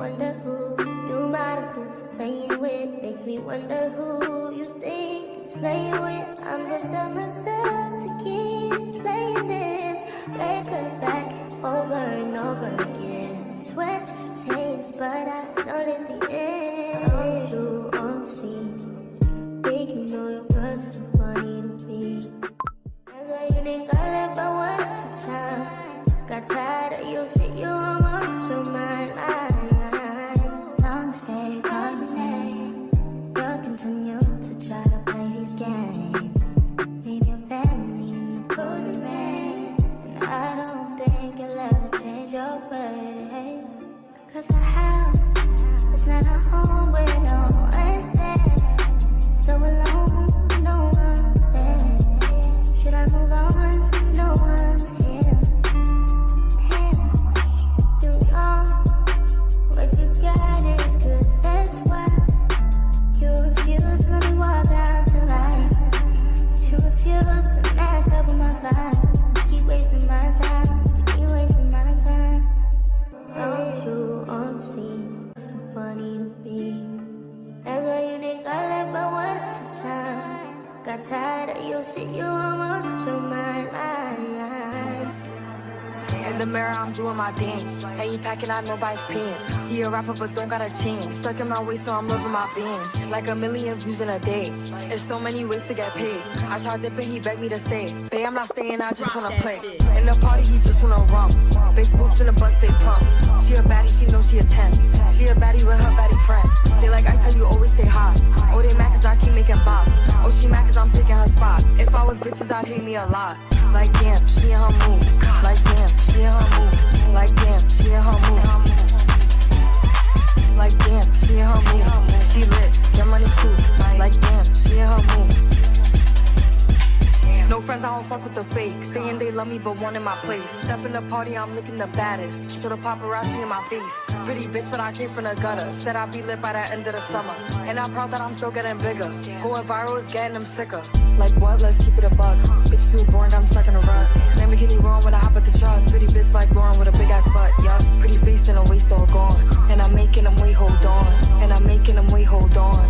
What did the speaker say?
wonder who you might have been playing with. Makes me wonder who you think you're playing with. I'm just telling myself to keep playing this record back over and over again. Swear that you changed, but I noticed the end. Don't you on the scene? Think you know your girl is so funny to me. That's why you didn't call it but one at a time. Got tired of your shit, you almost your mind. Long say, call your name. You'll continue to try to play these games. Leave your family in the cold rain. And I don't think you'll ever change your ways. Cause our house is not a home where no one's there. So alone, no one's there. Should I move on since no one's here? You know what you got is good, that's why you refuse to let me walk out to life. You refuse to match up with my vibe. You keep wasting my time, you keep wasting my time. Don't you on the scene, so funny to be. That's why you didn't call it but one at a time. Got tired of your shit, you almost lost your mind. In the mirror, I'm doing my dance. Ain't packing out nobody's pants. He a rapper, but don't got a chance. Stuck in my waist, so I'm living my bands. Like a million views in a day. There's so many ways to get paid. I tried dipping, he begged me to stay. Babe, I'm not staying, I just wanna play. In the party, he just wanna rum. Big boobs in the butt, stay plump. She a baddie, she knows she a 10. She a baddie with her baddie friend. They like ice, how you always stay hot. Oh, they mad cause I keep making bops. Oh, she mad cause I'm taking her spot. If I was bitches, I'd hate me a lot. Like damn, she in her mood. Like damn, she in her mood. Like damn, she in her mood. Like damn, she in her mood. She lit, get money too. Like damn, she in her mood. No friends, I don't fuck with the fake. Saying they love me, but one in my place. Step in the party, I'm looking the baddest. So the paparazzi in my face. Pretty bitch, but I came from the gutter. Said I'd be lit by the end of the summer. And I'm proud that I'm still getting bigger. Going viral is getting them sicker. Like what? Let's keep it a buck. Bitch too boring, I'm stuck in a rut. Lamborghini wrong when I hop at the truck. Pretty bitch like Lauren with a big ass butt, yeah. Pretty face and a waist all gone. And I'm making them wait, hold on. And I'm making them wait, hold on.